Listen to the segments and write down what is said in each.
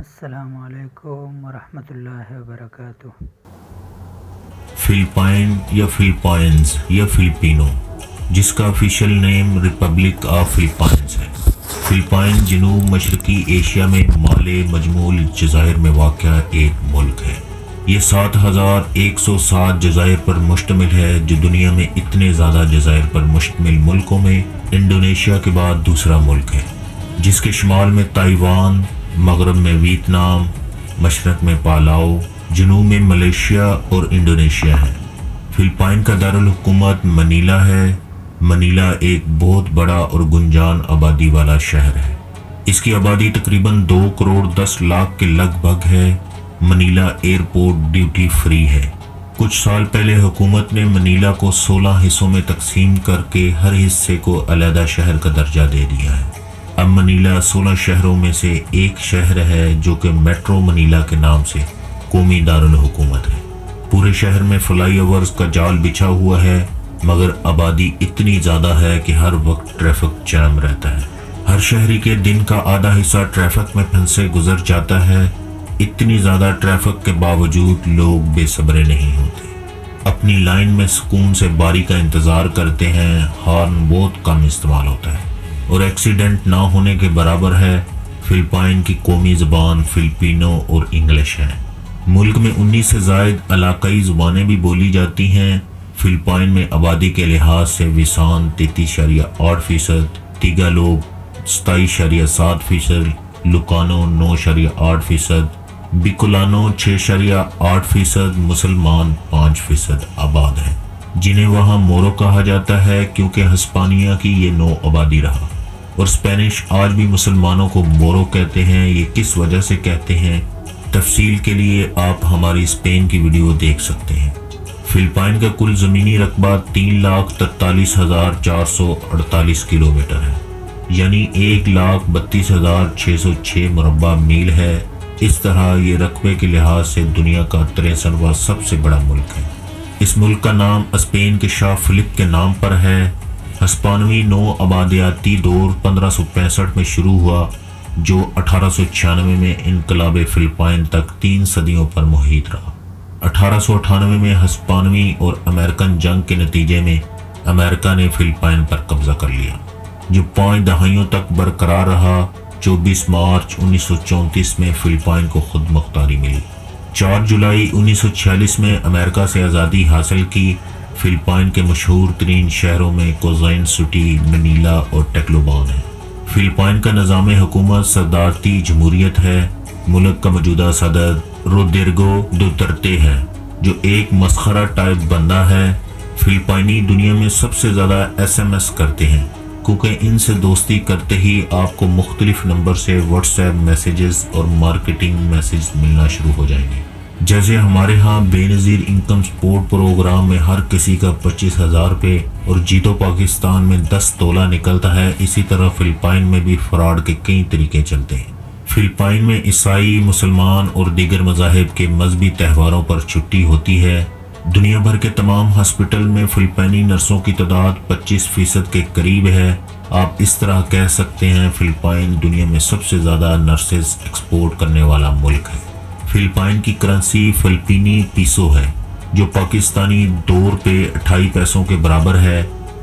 السلام علیکم ورحمۃ اللہ وبرکاتہ۔ فلپائن یا فلپائنز یا فلپینو، جس کا official name republic of Philippines ہے۔ فلپائن جنوب مشرقی ایشیا میں مالے مجموعہ جزائر میں واقع ایک ملک ہے۔ یہ 7107 جزائر پر مشتمل ہے، جو دنیا میں اتنے زیادہ جزائر پر مشتمل ملکوں میں انڈونیشیا کے بعد دوسرا ملک ہے، جس کے شمال میں تائیوان، مغرب میں ویتنام، مشرق میں پالاؤ، جنوب میں ملیشیا اور انڈونیشیا ہے۔ فلپائن کا دارالحکومت منیلا ہے۔ منیلا ایک بہت بڑا اور گنجان آبادی والا شہر ہے۔ اس کی آبادی تقریباً 2 کروڑ 10 لاکھ کے لگ بھگ ہے۔ منیلا ایئرپورٹ ڈیوٹی فری ہے۔ کچھ سال پہلے حکومت نے منیلا کو 16 حصوں میں تقسیم کر کے ہر حصے کو علیحدہ شہر کا درجہ دے دیا ہے۔ اب منیلا 16 شہروں میں سے ایک شہر ہے، جو کہ میٹرو منیلا کے نام سے قومی دارالحکومت ہے۔ پورے شہر میں فلائی اوورز کا جال بچھا ہوا ہے، مگر آبادی اتنی زیادہ ہے کہ ہر وقت ٹریفک جام رہتا ہے۔ ہر شہری کے دن کا آدھا حصہ ٹریفک میں پھنسے گزر جاتا ہے۔ اتنی زیادہ ٹریفک کے باوجود لوگ بے صبرے نہیں ہوتے، اپنی لائن میں سکون سے باری کا انتظار کرتے ہیں۔ ہارن بہت کم استعمال ہوتا ہے اور ایکسیڈنٹ نہ ہونے کے برابر ہے۔ فلپائن کی قومی زبان فلپینو اور انگلش ہے۔ ملک میں 19 سے زائد علاقائی زبانیں بھی بولی جاتی ہیں۔ فلپائن میں آبادی کے لحاظ سے ویسان 33.8%، تیگالوگ 27.7%، لوکانو 9.8%، بیکولانو 6.8%، مسلمان 5% آباد ہیں، جنہیں وہاں مورو کہا جاتا ہے کیونکہ ہسپانیہ کی یہ نو آبادی رہا، اور اسپینش آج بھی مسلمانوں کو مورو کہتے ہیں۔ یہ کس وجہ سے کہتے ہیں، تفصیل کے لیے آپ ہماری اسپین کی ویڈیو دیکھ سکتے ہیں۔ فلپائن کا کل زمینی رقبہ 3,43,448 کلومیٹر ہے، یعنی 1,32,606 مربع میل ہے۔ اس طرح یہ رقبے کے لحاظ سے دنیا کا 63واں سب سے بڑا ملک ہے۔ اس ملک کا نام اسپین کے شاہ فلپ کے نام پر ہے۔ ہسپانوی نو آبادیاتی دور 1565 میں شروع ہوا، جو 1896 میں انقلاب فلپائن تک 3 صدیوں پر محیط رہا۔ 1898 میں ہسپانوی اور امریکن جنگ کے نتیجے میں امریکہ نے فلپائن پر قبضہ کر لیا، جو 5 دہائیوں تک برقرار رہا۔ 24 مارچ 1934 میں فلپائن کو خود مختاری ملی۔ 4 جولائی 1946 میں امریکہ سے آزادی حاصل کی۔ فلپائن کے مشہور ترین شہروں میں کوزائن سٹی، منیلا اور ٹیکلوبان ہے۔ فلپائن کا نظام حکومت صدارتی جمہوریت ہے۔ ملک کا موجودہ صدر رودریگو دوترتے ہے، جو ایک مسخرہ ٹائپ بندہ ہے۔ فلپائنی دنیا میں سب سے زیادہ SMS کرتے ہیں، کیونکہ ان سے دوستی کرتے ہی آپ کو مختلف نمبر سے واٹس ایپ میسیجز اور مارکیٹنگ میسیج ملنا شروع ہو جائیں گے۔ جیسے ہمارے ہاں بے نظیر انکم سپورٹ پروگرام میں ہر کسی کا 25,000 روپے اور جیتو پاکستان میں 10 تولہ نکلتا ہے، اسی طرح فلپائن میں بھی فراڈ کے کئی طریقے چلتے ہیں۔ فلپائن میں عیسائی، مسلمان اور دیگر مذاہب کے مذہبی تہواروں پر چھٹی ہوتی ہے۔ دنیا بھر کے تمام ہاسپٹل میں فلپائنی نرسوں کی تعداد 25% کے قریب ہے۔ آپ اس طرح کہہ سکتے ہیں فلپائن دنیا میں سب سے زیادہ نرسز ایکسپورٹ کرنے والا ملک ہے۔ فلپائن کی کرنسی فلپینی پیسو ہے، جو پاکستانی 2 روپے 28 پیسوں کے برابر ہے۔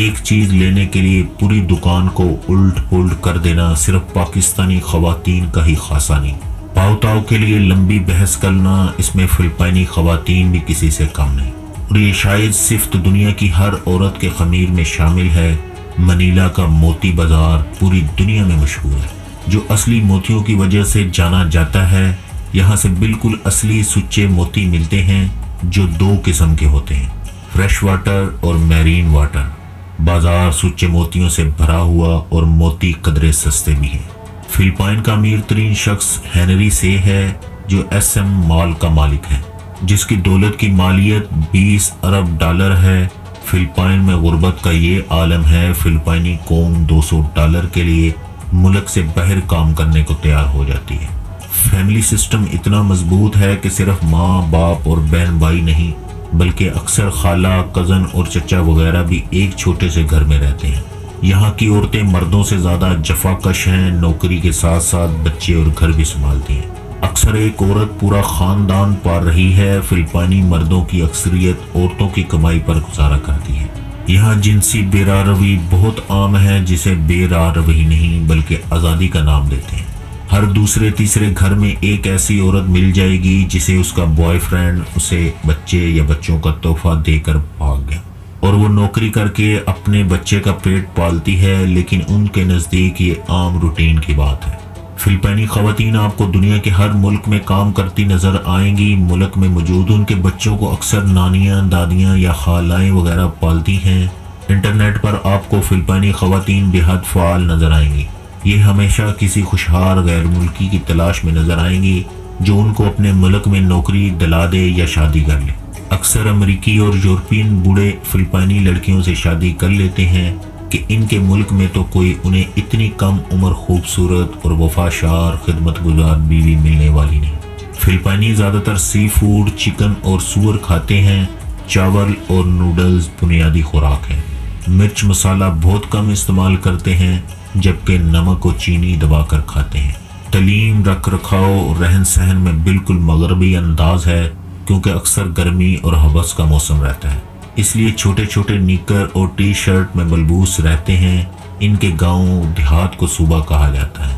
ایک چیز لینے کے لیے پوری دکان کو الٹ پلٹ کر دینا صرف پاکستانی خواتین کا ہی خاصہ نہیں۔ پاؤ تاؤ کے لیے لمبی بحث کرنا، اس میں فلپائنی خواتین بھی کسی سے کم نہیں، اور یہ شاید صفت دنیا کی ہر عورت کے خمیر میں شامل ہے۔ منیلا کا موتی بازار پوری دنیا میں مشہور ہے، جو اصلی موتیوں کی وجہ سے جانا جاتا ہے۔ یہاں سے بالکل اصلی سچے موتی ملتے ہیں، جو 2 قسم کے ہوتے ہیں، فریش واٹر اور میرین واٹر۔ بازار سچے موتیوں سے بھرا ہوا اور موتی قدرے سستے بھی ہیں۔ فلپائن کا امیر ترین شخص ہنری سے ہے، جو SM مال کا مالک ہے، جس کی دولت کی مالیت $20 ارب ہے۔ فلپائن میں غربت کا یہ عالم ہے، فلپائنی قوم $200 کے لیے ملک سے باہر کام کرنے کو تیار ہو جاتی ہے۔ فیملی سسٹم اتنا مضبوط ہے کہ صرف ماں، باپ اور بہن بھائی نہیں، بلکہ اکثر خالہ، کزن اور چچا وغیرہ بھی ایک چھوٹے سے گھر میں رہتے ہیں۔ یہاں کی عورتیں مردوں سے زیادہ جفاکش ہیں، نوکری کے ساتھ ساتھ بچے اور گھر بھی سنبھالتی ہیں۔ اکثر ایک عورت پورا خاندان پال رہی ہے۔ فلپائنی مردوں کی اکثریت عورتوں کی کمائی پر گزارا کرتی ہے۔ یہاں جنسی بے راہ روی بہت عام ہے، جسے بے راہ روی نہیں بلکہ آزادی کا نام دیتے ہیں۔ ہر دوسرے تیسرے گھر میں ایک ایسی عورت مل جائے گی جسے اس کا بوائے فرینڈ اسے بچے یا بچوں کا تحفہ دے کر بھاگ گیا، اور وہ نوکری کر کے اپنے بچے کا پیٹ پالتی ہے، لیکن ان کے نزدیک یہ عام روٹین کی بات ہے۔ فلپائنی خواتین آپ کو دنیا کے ہر ملک میں کام کرتی نظر آئیں گی۔ ملک میں موجود ان کے بچوں کو اکثر نانیاں، دادیاں یا خالائیں وغیرہ پالتی ہیں۔ انٹرنیٹ پر آپ کو فلپائنی خواتین بے حد فعال نظر آئیں گی۔ یہ ہمیشہ کسی خوشحال غیر ملکی کی تلاش میں نظر آئیں گی جو ان کو اپنے ملک میں نوکری دلا دے یا شادی کر لے۔ اکثر امریکی اور یورپین بوڑھے فلپائنی لڑکیوں سے شادی کر لیتے ہیں کہ ان کے ملک میں تو کوئی انہیں اتنی کم عمر خوبصورت اور وفاشار خدمت گزار بیوی ملنے والی نہیں۔ فلپائنی زیادہ تر سی فوڈ، چکن اور سور کھاتے ہیں۔ چاول اور نوڈلز بنیادی خوراک ہے۔ مرچ مسالہ بہت کم استعمال کرتے ہیں، جبکہ نمک اور چینی دبا کر کھاتے ہیں۔ تعلیم، رکھ رکھاؤ اور رہن سہن میں بالکل مغربی انداز ہے، کیونکہ اکثر گرمی اور ہوس کا موسم رہتا ہے، اس لیے چھوٹے چھوٹے نیکر اور ٹی شرٹ میں ملبوس رہتے ہیں۔ ان کے گاؤں دیہات کو صوبہ کہا جاتا ہے۔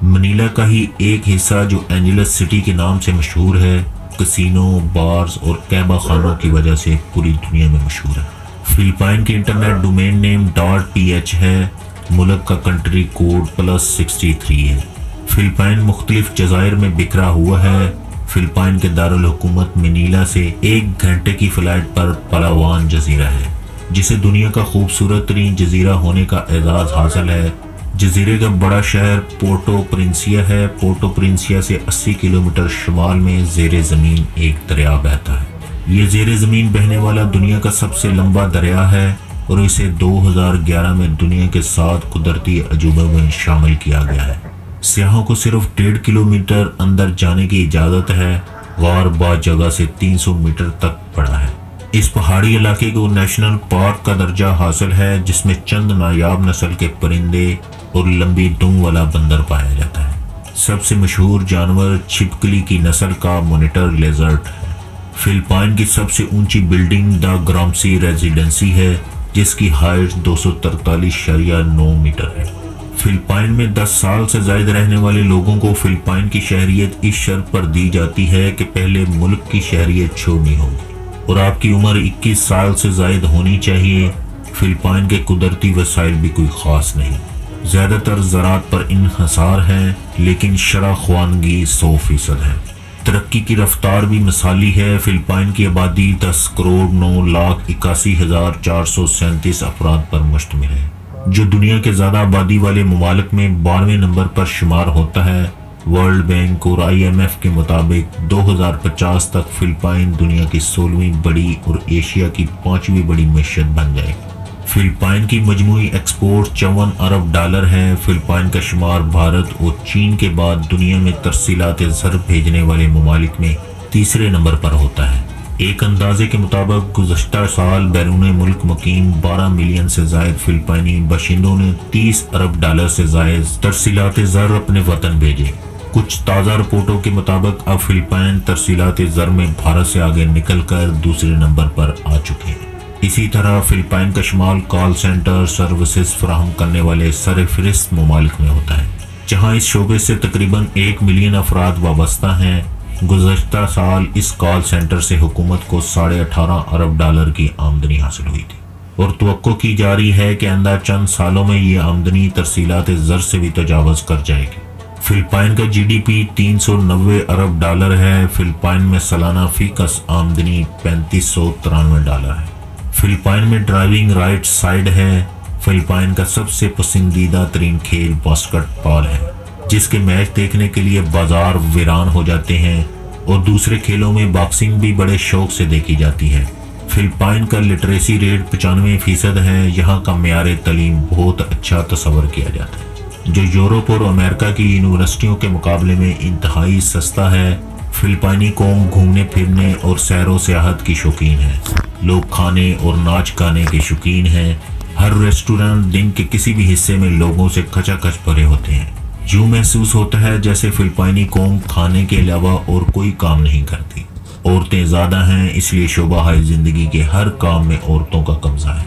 منیلا کا ہی ایک حصہ جو اینجلس سٹی کے نام سے مشہور ہے، کسینو، بارز اور کیبا خانوں کی وجہ سے پوری دنیا میں مشہور ہے۔ فلپائن کی انٹرنیٹ ڈومین نیم .ph ہے۔ ملک کا کنٹری کوڈ +63 ہے۔ فلپائن مختلف جزائر میں بکھرا ہوا ہے۔ فلپائن کے دارالحکومت منیلا سے 1 گھنٹے کی فلائٹ پر پلاوان جزیرہ ہے، جسے دنیا کا خوبصورت ترین جزیرہ ہونے کا اعزاز حاصل ہے۔ جزیرے کا بڑا شہر پورٹو پرنسیا ہے۔ پورٹو پرنسیا سے 80 کلومیٹر شمال میں زیر زمین ایک دریا بہتا ہے۔ یہ زیر زمین بہنے والا دنیا کا سب سے لمبا دریا ہے اور اسے 2011 میں دنیا کے 7 قدرتی عجوبوں میں شامل کیا گیا ہے۔ سیاحوں کو صرف 1.5 کلومیٹر اندر جانے کی اجازت ہے۔ غار بعض جگہ سے 300 میٹر تک بڑا ہے۔ اس پہاڑی علاقے کو نیشنل پارک کا درجہ حاصل ہے، جس میں چند نایاب نسل کے پرندے اور لمبی دم والا بندر پایا جاتا ہے۔ سب سے مشہور جانور چھپکلی کی نسل کا مونیٹر لیزرڈ ہے۔ فلپائن کی سب سے اونچی بلڈنگ دا گرامسی ریزیڈنسی ہے، جس کی ہائٹ 243.9 میٹر ہے۔ فلپائن میں 10 سال سے زائد رہنے والے لوگوں کو فلپائن کی شہریت اس شرط پر دی جاتی ہے کہ پہلے ملک کی شہریت چھوڑنی ہوگی اور آپ کی عمر 21 سال سے زائد ہونی چاہیے۔ فلپائن کے قدرتی وسائل بھی کوئی خاص نہیں۔ زیادہ تر زراعت پر انحصار ہے، لیکن شرح خواندگی 100% ہے۔ ترقی کی رفتار بھی مثالی ہے۔ فلپائن کی آبادی 10,09,81,437 افراد پر مشتمل ہے، جو دنیا کے زیادہ آبادی والے ممالک میں 12ویں نمبر پر شمار ہوتا ہے۔ ورلڈ بینک اور IMF کے مطابق 2050 تک فلپائن دنیا کی 16ویں بڑی اور ایشیا کی 5ویں بڑی معیشت بن جائے گی۔ فلپائن کی مجموعی ایکسپورٹ $54 ارب ہے۔ فلپائن کا شمار بھارت اور چین کے بعد دنیا میں ترسیلات زر بھیجنے والے ممالک میں تیسرے نمبر پر ہوتا ہے۔ ایک اندازے کے مطابق گزشتہ سال بیرون ملک مقیم 12 ملین سے زائد فلپائنی باشندوں نے $30 ارب سے زائد ترسیلات زر اپنے وطن بھیجے۔ کچھ تازہ رپورٹوں کے مطابق اب فلپائن ترسیلات زر میں بھارت سے آگے نکل کر دوسرے نمبر پر آ چکے ہیں۔ اسی طرح فلپائن کا شمال کال سینٹر سروسز فراہم کرنے والے سرفہرست ممالک میں ہوتا ہے، جہاں اس شعبے سے تقریباً 1 ملین افراد وابستہ ہیں۔ گزشتہ سال اس کال سینٹر سے حکومت کو $18.5 ارب کی آمدنی حاصل ہوئی تھی، اور توقع کی جا رہی ہے کہ آئندہ چند سالوں میں یہ آمدنی ترسیلات زر سے بھی تجاوز کر جائے گی۔ فلپائن کا GDP $390 ارب ہے۔ فلپائن میں سالانہ فی کس آمدنی $3593 ہے۔ فلپائن میں ڈرائیونگ رائٹ سائیڈ ہے۔ فلپائن کا سب سے پسندیدہ ترین کھیل باسکٹ بال ہے، جس کے میچ دیکھنے کے لیے بازار ویران ہو جاتے ہیں، اور دوسرے کھیلوں میں باکسنگ بھی بڑے شوق سے دیکھی جاتی ہے۔ فلپائن کا لٹریسی ریٹ 95% ہے۔ یہاں کا معیار تعلیم بہت اچھا تصور کیا جاتا ہے، جو یورپ اور امریکہ کی یونیورسٹیوں کے مقابلے میں انتہائی سستا ہے۔ فلپائنی قوم گھومنے پھرنے اور سیر و سیاحت کی شوقین ہے۔ لوگ کھانے اور ناچ گانے کے شوقین ہیں۔ ہر ریسٹورانٹ دن کے کسی بھی حصے میں لوگوں سے کھچا کھچ بھرے ہوتے ہیں۔ یوں محسوس ہوتا ہے جیسے فلپائنی قوم کھانے کے علاوہ اور کوئی کام نہیں کرتی۔ عورتیں زیادہ ہیں، اس لیے شعبہ زندگی کے ہر کام میں عورتوں کا قبضہ ہے۔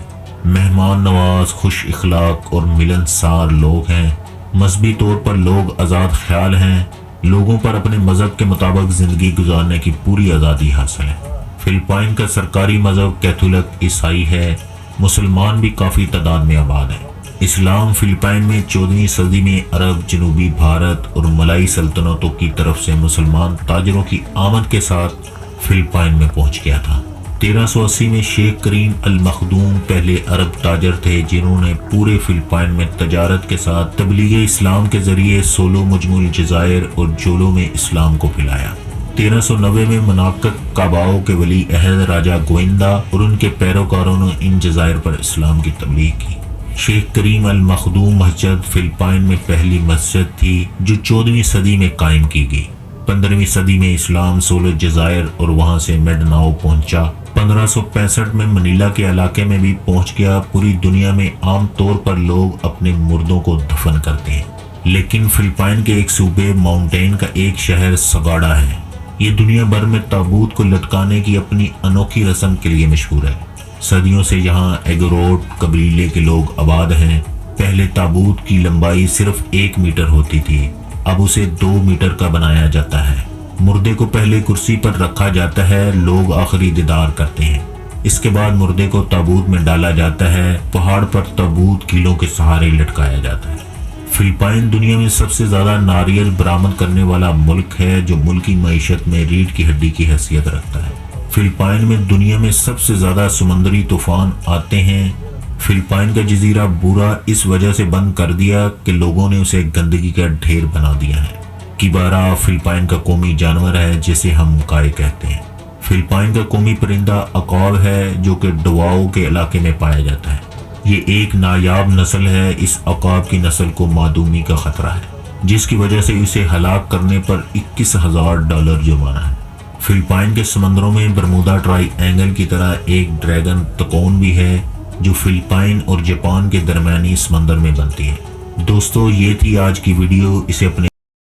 مہمان نواز، خوش اخلاق اور ملنسار لوگ ہیں۔ مذہبی طور پر لوگ آزاد خیال ہیں۔ لوگوں پر اپنے مذہب کے مطابق زندگی گزارنے کی پوری آزادی حاصل ہے۔ فلپائن کا سرکاری مذہب کیتھولک عیسائی ہے۔ مسلمان بھی کافی تعداد میں آباد ہیں۔ اسلام فلپائن میں 14ویں صدی میں عرب، جنوبی بھارت اور ملائی سلطنتوں کی طرف سے مسلمان تاجروں کی آمد کے ساتھ فلپائن میں پہنچ گیا تھا۔ 1380 میں شیخ کریم المخدوم پہلے عرب تاجر تھے جنہوں نے پورے فلپائن میں تجارت کے ساتھ تبلیغ اسلام کے ذریعے سولو مجموع الجزائر اور جولو میں اسلام کو پھیلایا۔ 1390 میں مناقق کاباؤ کے ولی عہد راجہ گوئندا اور ان کے پیروکاروں نے ان جزائر پر اسلام کی تبلیغ کی۔ شیخ کریم المخدوم مسجد فلپائن میں پہلی مسجد تھی جو 14ویں صدی میں قائم کی گئی۔ 15ویں صدی میں اسلام سولو جزائر اور وہاں سے مڈناؤ پہنچا۔ 1565 میں منیلا کے علاقے میں بھی پہنچ گیا۔ پوری دنیا میں عام طور پر لوگ اپنے مردوں کو دفن کرتے ہیں، لیکن فلپائن کے ایک صوبے ماؤنٹین کا ایک شہر سگاڑا ہے۔ یہ دنیا بھر میں تابوت کو لٹکانے کی اپنی انوکھی رسم کے لیے مشہور ہے۔ صدیوں سے یہاں ایگوروٹ قبیلے کے لوگ آباد ہیں۔ پہلے تابوت کی لمبائی صرف 1 میٹر ہوتی تھی، اب اسے 2 میٹر کا بنایا جاتا ہے۔ مردے کو پہلے کرسی پر رکھا جاتا ہے، لوگ آخری دیدار کرتے ہیں۔ اس کے بعد مردے کو تابوت میں ڈالا جاتا ہے، پہاڑ پر تابوت کیلوں کے سہارے لٹکایا جاتا ہے۔ فلپائن دنیا میں سب سے زیادہ ناریل برآمد کرنے والا ملک ہے جو ملکی معیشت میں ریڑھ کی ہڈی کی حیثیت رکھتا ہے۔ فلپائن میں دنیا میں سب سے زیادہ سمندری طوفان آتے ہیں۔ فلپائن کا جزیرہ بورا اس وجہ سے بند کر دیا کہ لوگوں نے اسے گندگی کا ڈھیر بنا دیا ہے۔ کیبارا فلپائن کا قومی جانور ہے جسے ہم مکائے کہتے ہیں۔ فلپائن کا قومی پرندہ عقاب ہے جو کہ ڈواؤ کے علاقے میں پایا جاتا ہے۔ یہ ایک نایاب نسل ہے۔ اس عقاب کی نسل کو معدومی کا خطرہ ہے جس کی وجہ سے اسے ہلاک کرنے پر $21,000 جرمانہ ہے۔ فلپائن کے سمندروں میں برمودا ٹرائی اینگل کی طرح ایک ڈریگن تکون بھی ہے جو فلپائن اور جاپان کے درمیانی سمندر میں بنتی ہے۔ دوستو، یہ تھی آج کی ویڈیو۔ اسے اپنے